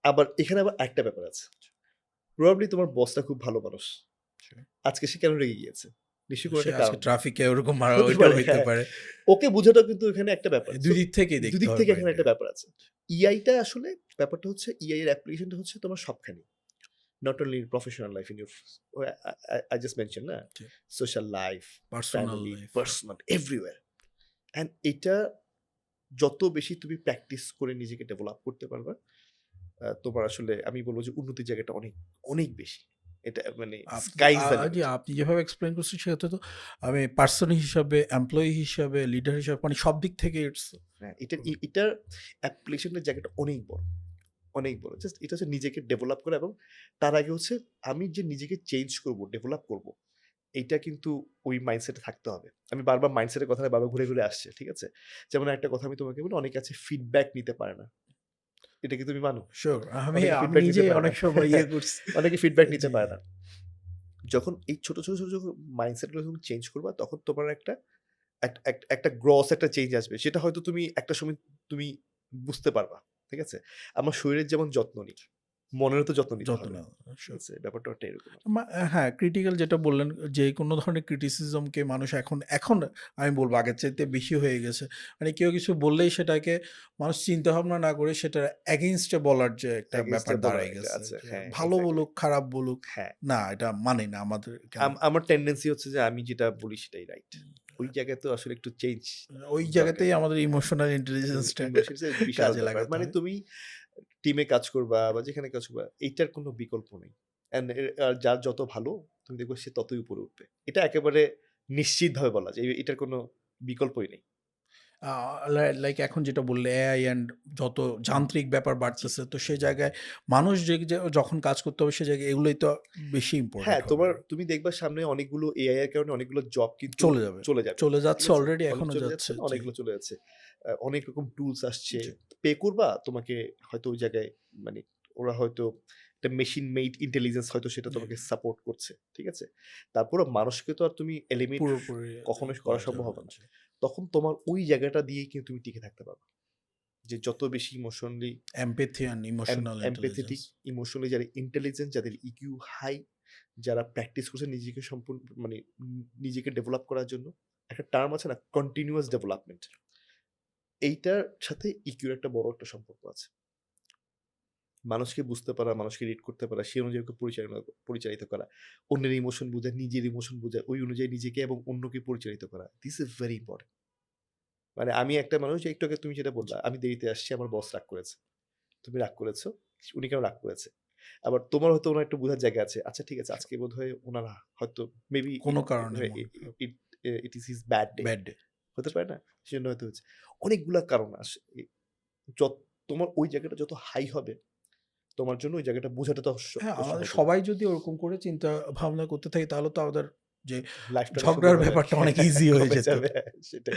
আবার এখানে আবার একটা ব্যাপার আছে। প্রবাবলি তোমার বসটা খুব ভালো মানুষ। আজকে সে কেন রেগে গিয়েছে? নিশ্চয়ই কোনো সে একটা আজকে কারণ ট্রাফিকে ওরকম মারা, হতে ওইটাও পারে, হইতে হ্যাঁ। পারে। ওকে বোঝাটা কিন্তু এখানে একটা ব্যাপার। দুই দিক থেকেই দুদিক দেখতে হবে থেকে এখানে মাইন্ডে। একটা ব্যাপার আছে। ইআইটা আসলে ব্যাপারটা হচ্ছে ইআই এর অ্যাপ্লিকেশনটা হচ্ছে তোমার সবখানে। Not only professional life in your I just mentioned না? Social life, personal family, life. Personal everywhere. And এটা যত বেশি তুমি প্র্যাকটিস করে নিজেকে ডেভেলপ করতে পারবা, তোমার আসলে আমি বলব যে উন্নতির জায়গাটা অনেক, অনেক বেশি। এটা মানে স্কাই ইজ দ্য লিমিট। আপনি যেভাবে এক্সপ্লেন করছেন সেক্ষেত্রে তো আমি পার্সন হিসাবে, এমপ্লয়ি হিসাবে, লিডার হিসাবে মানে সব দিক থেকে হ্যাঁ, এটার অ্যাপ্লিকেশনের জায়গাটা অনেক বড়, অনেক বড়। জাস্ট এটা হচ্ছে নিজেকে ডেভেলপ করা এবং তার আগে হচ্ছে আমি যে নিজেকে চেঞ্জ করব, ডেভেলপ করব, এইটা কিন্তু ওই মাইন্ডসেটে থাকতে হবে। আমি বারবার মাইন্ডসেটের কথাটা বারবার ঘুরে, ঘুরে আসছে। ঠিক আছে? যেমন একটা কথা আমি তোমাকে বলি, অনেকে আছে ফিডব্যাক নিতে পারে না। এটা কি তুমি মানো? শিওর। আমি অনেকে আমি ফিডব্যাক নিতে নিজেই পারে না। অনেক সময় ইয়ে করছি। অনেকে ফিডব্যাক নিতে জি। পারে না। যখন এই ছোট, ছোট, ছোট, ছোট মাইন্ডসেটগুলো তুমি চেঞ্জ করবা তখন তোমার একটা গ্রস একটা চেঞ্জ আসবে। সেটা হয়তো তুমি একটা সময় তুমি বুঝতে পারবা। ঠিক আছে? আমার শরীরের যেমন যত্ন নিই, মনেরও তো যত্ন নিতে যত হবে। না। ঠিক আছে? ব্যাপারটা হচ্ছে এরকম। হ্যাঁ, ক্রিটিক্যাল যেটা বললেন, যে কোনো ধরনের ক্রিটিসিজমকে মানুষ এখন এখন আমি বলব আগের চাইতে বেশি হয়ে গেছে। মানে কেউ কিছু বললেই সেটাকে মানুষ চিন্তা ভাবনা না করে সেটার এগেইনস্টে বলার যে একটা এগেইনস্ট ব্যাপার এ বলার দাঁড়ায় একটা গেছে। আছে। যে হ্যাঁ, ভালো এক্সাক্টলি। বলুক, খারাপ বলুক, হ্যাঁ। না এটা মানে না আমাদের কেন। আমার টেনডেন্সি হচ্ছে যে আমি যেটা বলি সেটাই রাইট। ওই জায়গায় তো আসলে একটু চেঞ্জ ওই দরকার। জায়গাতেই আমাদের ইমোশনাল ইন্টেলিজেন্সটা ইমোশনস এর বিশাল কাজে ব্যাপার। লাগাতে মানে হয়। তুমি টিমে কাজ করবা বা যেখানে কাজ করবা, এইটার কোনো বিকল্প নেই। অ্যান্ড যার যত ভালো তুমি দেখবে সে ততই উপরে উঠবে। এটা একেবারে নিশ্চিতভাবে বলা যায়। এটার কোনো বিকল্পই নেই। আ লাইক এখন যেটা বললে এআই অ্যান্ড যত যান্ত্রিক ব্যাপার জি। বাড়তেছে, তো সেই জায়গায় মানুষ যে যখন কাজ করতে হবে সে জায়গায় এগুলোই তো বেশি হ্যাঁ, ইম্পোর্টেন্ট হবে। তুমি দেখবা সামনে অনেকগুলো এআই এর কারণে অনেকগুলো জব কিন্তু চলে যাবে। চলে যাবে। চলে ঠিক যাচ্ছে আছে? অলরেডি, অনেক এখনো চলে যাচ্ছে যাচ্ছে। না, জি, অনেকগুলো চলে যাচ্ছে। অনেক রকম টুলস আসছে। জি। পে করবা, তোমাকে হয়তো ওই জায়গায় মানে ওরা হয়তো একটা মেশিন মেড ইন্টেলিজেন্স হয়তো সেটা জি। তোমাকে সাপোর্ট করছে। ঠিক আছে? তারপরেও মানুষকে তো আর তুমি এলিমিনেট পুরোপুরি কখনোই করা করা সম্ভব যাবে হবে না। না। জি। তখন তোমার ওই জায়গাটা দিয়েই কিন্তু তুমি টিকে থাকতে পারবা। যে যত বেশি emotionally empathy and emotional intelligence. Empathetic, emotionally যারা ইন্টেলিজেন্ট, যাদের ইকিউ হাই, যারা প্র্যাকটিস করছে নিজেকে সম্পূর্ণ মানে নিজেকে ডেভেলপ করার জন্য। একটা টার্ম আছে না? Continuous development. এইটার সাথে ইকিউর একটা বড় একটা সম্পর্ক আছে। মানুষকে বুঝতে পারা, মানুষকে রিড করতে পারা, সেই অনুযায়ী ওকে পরিচালিত করা। অন্যের ইমোশন বোঝা, নিজের ইমোশন বোঝা, ওই অনুযায়ী নিজেকে এবং অন্যকে পরিচালিত করা। This is very important. মানে আমি একটা মানুষ, একটু আগে তুমি যেটা বললা, আমি দেরিতে আসছি, আমার বস রাগ করেছে। তুমি রাগ করেছো, উনি কেন রাগ করেছে? আবার তোমার হয়তো ওনার একটু বোঝার জায়গা আছে। আচ্ছা ঠিক আছে, আজকে বোধহয় উনার হয়তো মেবি কোনো কারণে মনে it it is his bad day. Bad day. হতে পারে না? সেজন্য হয়তো হচ্ছে। অনেকগুলা কারণ আসে। যত তোমার ওই জায়গাটা যত হাই হবে, তোমার জন্য ওই জায়গাটা বোঝাটা তো হ্যাঁ, আমাদের সহজ হবে। সবাই যদি ওরকম করে চিন্তা ভাবনা করতে থাকি তাহলে তো আমাদের যে লাইফটা অনেক সুন্দর ঝগড়ার হবে। ব্যাপারটা অনেক ইজি হয়ে কমে যেত। যাবে। সেটাই, সেটাই।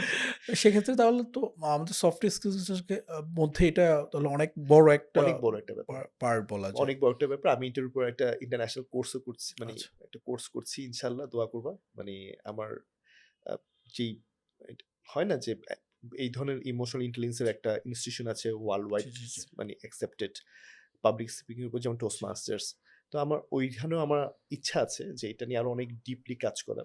সেক্ষেত্রে তাহলে তো আমাদের সফট স্কিলস এর মধ্যে এটা তাহলে অনেক বড় একটা অনেক বড় একটা ব্যাপার। পার্ট বলা যায়। অনেক বড় একটা ব্যাপার। আমি এটার উপর একটা ইন্টারন্যাশনাল কোর্সও করছি। মানে আচ্ছা। একটা কোর্স করছি, ইনশাআল্লাহ দোয়া করবা। মানে আমার আ যেই হয় না যে এই ধরনের ইমোশনাল ইন্টেলিজেন্স এর একটা ইনস্টিটিউশন আছে ওয়ার্লড জি, ওয়াইড, জি, জি। মানে অ্যাকসেপ্টেড পাবলিক স্পিকিং এর উপর, যেমন টোস্ট মাস্টার্স। তো আমার ওইখানেও আমার ইচ্ছা আছে যে এটা নিয়ে আরো অনেক ডিপলি কাজ করা।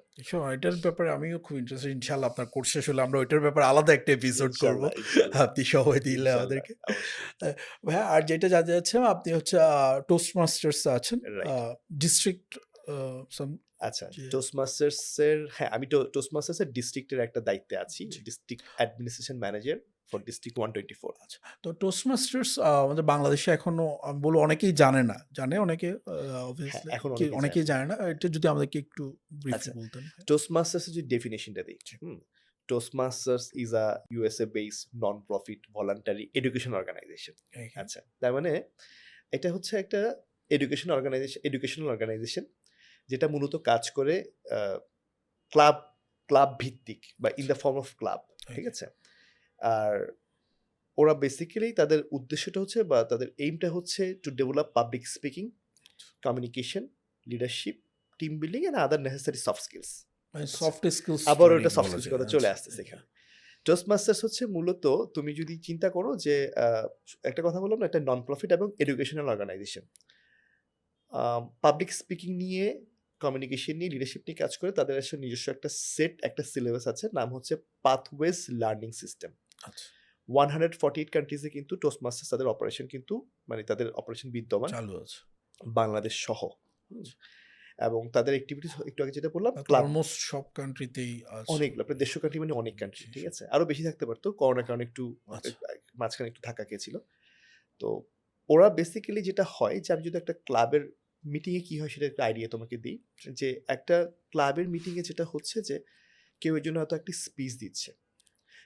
এটার ব্যাপারে আমিও খুব ইন্টারেস্টেড। ইনশাআল্লাহ আপনার কোর্স শেষ হলে আমরা ওইটার ব্যাপারে আলাদা একটা এপিসোড করব। ইনশাআল্লাহ, ইনশাআল্লাহ, আপনি সময় দিলে ইনশাআল্লাহ, আমাদেরকে। অবশ্যই। আ ভাইয়া আর যেটা জানতে চাচ্ছিলাম আপনি হচ্ছে টোস্ট মাস্টার্স এ আছেন। আ রাইট। ডিস্ট্রিক্ট সাম আচ্ছা, জি, টোস্ট মাস্টার্স এর, হ্যাঁ, আমি টোস্ট মাস্টার্স এর ডিস্ট্রিক্টের একটা দায়িত্বে আছি। জি। District administration manager for district 124। আচ্ছা। তো টোস্ট মাস্টার্স আমাদের বাংলাদেশে এখনো আমি বলব অনেকেই জানে না। জানে অনেকে হ্যাঁ, obviously এখন অনেকেই জানে অনেকেই না। জানে না। এটা যদি আমাদেরকে একটু ব্রিফলি আচ্ছা, বলতেন। টোস্ট মাস্টার্স এর যদি ডেফিনিশনটা দেই, জি, হুম? Toastmasters is a USA based non profit voluntary education organisation. Okay. আচ্ছা, তার মানে এটা হচ্ছে একটা এডুকেশনাল অর্গানাইজেশন যেটা মূলত কাজ করে আ ক্লাব ক্লাব ভিত্তিক বা in the form of club. ঠিক ওকে। আছে? আর ওরা বেসিক্যালি তাদের উদ্দেশ্যটা হচ্ছে বা তাদের এইমটা হচ্ছে to develop public speaking, communication, leadership, team building and other necessary soft skills. মানে আচ্ছা। সফট স্কিলস আবারও ট্রেনিং এটা সফট বলা স্কিলস যায়। কথা চলে আচ্ছা। আসতেছে এখানে। টোস্টমাস্টার্স হচ্ছে মূলত তুমি যদি চিন্তা করো যে একটা কথা বললাম না, একটা নন প্রফিট এবং এডুকেশনাল অর্গানাইজেশন। পাবলিক স্পিকিং নিয়ে, কমিউনিকেশন নিয়ে, লিডারশিপ নিয়ে কাজ করে। তাদের আসলে নিজস্ব একটা সেট, একটা সিলেবাস আছে, নাম হচ্ছে পাথওয়েজ লার্নিং সিস্টেম। আচ্ছা 148 কান্ট্রিজে কিন্তু টোস্টমাস্টার্স তাদের অপারেশন কিন্তু মানে তাদের অপারেশন বিদ্যমান, চালু আছে। বাংলাদেশ সহ। এবং তাদের অ্যাক্টিভিটিস একটু আগে যেটা বললাম, তাহলে ক্লাব অলমোস্ট সব কান্ট্রিতেই আছে। অনেকগুলো, প্রায় 150 কান্ট্রি, মানে অনেক কান্ট্রি, জি, ঠিক জি। আছে? আরো বেশি থাকতে পারতো, করোনার কারণে একটু আচ্ছা মাঝখানে একটু ধাক্কা খেয়েছিল। তো ওরা বেসিক্যালি যেটা হয় যে, আমি যদি একটা ক্লাবের মিটিংয়ে কি হয় সেটা একটা আইডিয়া তোমাকে দিই। যে একটা ক্লাবের মিটিংয়ে যেটা হচ্ছে যে, কেউ এর জন্য হয়তো একটি স্পিচ দিচ্ছে।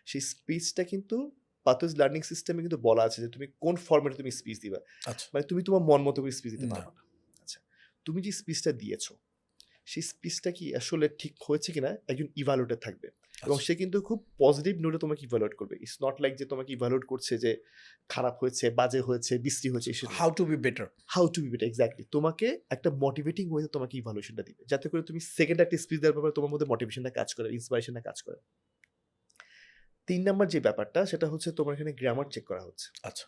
সেই স্পিচটা কিন্তু পাথওয়েজ লার্নিং সিস্টেমে কিন্তু বলা আছে যে তুমি কোন ফরম্যাটে তুমি স্পিচ দিবা। আচ্ছা মানে তুমি তোমার মন মতো করে স্পিচ দিতে না পারবা না। আচ্ছা, তুমি যে স্পিচটা দিয়েছো, সেই স্পিচটা কি আসলে ঠিক হয়েছে কিনা একজন ইভালুয়েটর থাকবে, এবং আচ্ছা সে কিন্তু খুব পজিটিভ নোটে তোমাকে ইভালুয়েট করবে। ইটস নট লাইক যে তোমাকে ইভালুয়েট করছে যে খারাপ হয়েছে, বাজে হয়েছে, বিশ্রী হয়েছে, এসব না। How to be better. How to be better, exactly. তোমাকে একটা মোটিভেটিং ওয়েতে তোমাকে ইভালুয়েশনটা দিবে, যাতে করে তুমি সেকেন্ড একটা স্পিচ দেওয়ার ব্যাপারে তোমার মধ্যে মোটিভেশনটা কাজ করে, ইন্সপিরেশনটা কাজ করে। ৩ নাম্বার যে ব্যাপারটা, সেটা হচ্ছে তোমার এখানে গ্রামার চেক করা হচ্ছে। আচ্ছা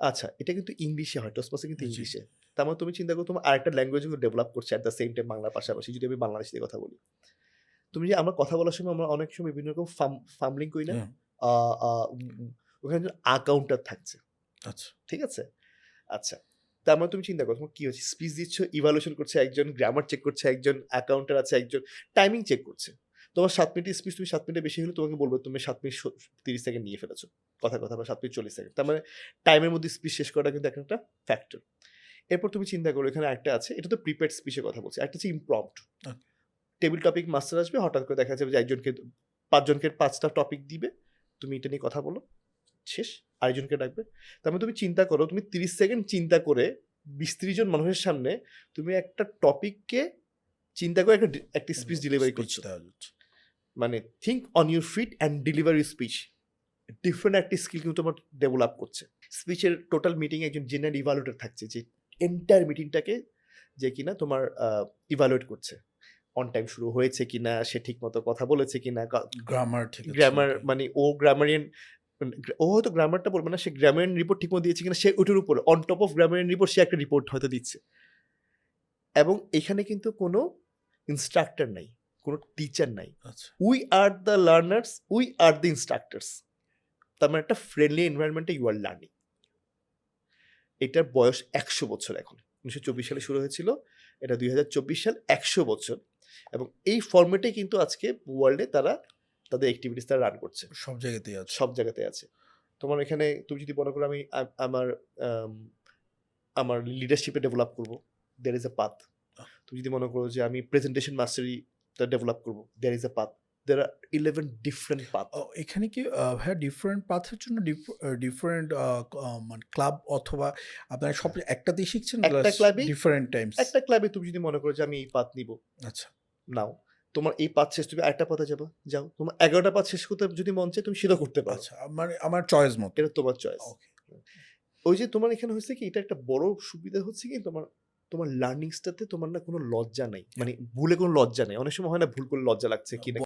আচ্ছা, এটা কিন্তু ইংলিশে হয়, টোস্টমাস্টার কিন্তু জি ইংলিশে। তার মানে তুমি চিন্তা করো, তোমার আরেকটা ল্যাঙ্গুয়েজ ডেভেলপ করছে এট দ্য সেম টাইম বাংলার পাশাপাশি। যদি আমি বাংলাদেশ থেকে কথা বলি, তুমি যে আমরা কথা বলার সময় আমরা অনেক সময় বিভিন্ন রকম ফাম্বলিং করি না? হ্যাঁ, আ আ ওখানে কিন্তু কাউন্টার থাকছে। আচ্ছা ঠিক আছে? আচ্ছা। তার মানে তুমি চিন্তা করো, তোমার কি হচ্ছে? স্পিচ দিচ্ছ, ইভালুয়েশন করছে একজন, গ্রামার চেক করছে একজন, অ্যাকাউন্টার আছে একজন, টাইমিং চেক করছে। তোমার ৭ মিনিটের স্পিচ, তুমি ৭ মিনিটের বেশি হলে তোমাকে বলবে তুমি ৭ মিনিট ৩০ সেকেন্ড নিয়ে ফেলেছো। কথায়, কথা বা ৭ মিনিট ৪০ সেকেন্ড। তার মানে টাইমের মধ্যে স্পিচ শেষ করাটা কিন্তু একটা ফ্যাক্টর। এরপর তুমি চিন্তা করো, এখানে আরেকটা আছে, এটা তো প্রিপেয়ার্ড স্পিচের কথা বলছি। আরেকটা হচ্ছে ইমপ্রম্পট। আচ্ছা। টেবিল টপিক মাস্টার আসবে, হঠাৎ করে দেখা যাবে যে একজনকে ৫ জনকে ৫ টা টপিক দিবে। তুমি এটা নিয়ে কথা বলো। শেষ। আরেকজনকে ডাকবে। তার মানে তুমি চিন্তা করো, তুমি ৩০ সেকেন্ড চিন্তা করে ২০-৩০ জন মানুষের সামনে তুমি একটা টপিককে চিন্তা করে একটা স্পিচ ডেলিভারি স্পিচ করছো। দেওয়া যাচ্ছে। মানে think on your feet and deliver your speech. Different একটা স্কিল কিন্তু তোমার ডেভেলপ করছে। স্পিচের টোটাল মিটিং এ একজন জেনারেল ইভালুয়েটর থাকছে, যে এন্টায়ার মিটিংটাকে যে কিনা তোমার ইভালুয়েট করছে। অন টাইম শুরু হয়েছে কিনা, সে ঠিকমতো কথা বলেছে কিনা, গ্রামার ঠিক আছে গ্রামার নাকি? মানে ও গ্রামারিয়ান, ও হয়তো গ্রামারটা বলবে না, সে গ্রামারিয়ান রিপোর্ট ঠিকমতো দিয়েছে কিনা, সে ওটার উপরে on top of grammarian report সে একটা রিপোর্ট হয়তো দিচ্ছে। এবং এখানে কিন্তু কোনো ইনস্ট্রাক্টর নাই, কোনো টিচার নাই। আচ্ছা we are the learners, we are the instructors. তার মানে একটা ফ্রেন্ডলি এনভায়রনমেন্টে ইউ আর লার্নিং। এটার বয়স ১০০ বছর এখন। ১৯২৪ সালে শুরু হয়েছিল। এটা ২০২৪ সাল, ১০০ বছর। এবং এই ফরম্যাটেই কিন্তু আজকে ওয়ার্ল্ডে তারা তাদের অ্যাক্টিভিটিস তারা রান করছে। সব জায়গাতেই আছে। সব জায়গাতে আছে। তোমার এখানে তুমি যদি মনে করো আমি আমার আম আমার লিডারশিপে ডেভেলপ করব, there is a path. তুমি যদি মনে করো যে আমি প্রেজেন্টেশন মাস্টারি টা ডেভেলপ করব, there is a path. There are 11 different path. এখানে কি ভাইয়া ডিফারেন্ট পাথের জন্য ডিফারেন্ট মানে ক্লাব অথবা আপনারা সব একটাতেই শিখছেন একটা ক্লাবেই ডিফারেন্ট টাইমস? একটা ক্লাবে তুমি যদি মনে করো যে আমি এই পাথ নিব, আচ্ছা নাও। তোমার এই পাথ শেষ, তুমি আরেকটা পাথে যাবা, যাও। তোমার ১১ টা পাথ শেষ করতে যদি মন চায় তুমি সেটাও করতে পারো। আচ্ছা মানে আমার চয়েস মতো। এটা তোমার চয়েস। ওকে ওই যে তোমার এখানে হচ্ছে কি, এটা একটা বড় সুবিধা হচ্ছে কি, তোমার তোমার লার্নিংসটাতে তোমার না কোনো লজ্জা নাই। মানে ভুলে কোনো লজ্জা নেই। অনেক সময় হয় না, ভুল করলে লজ্জা লাগছে কি না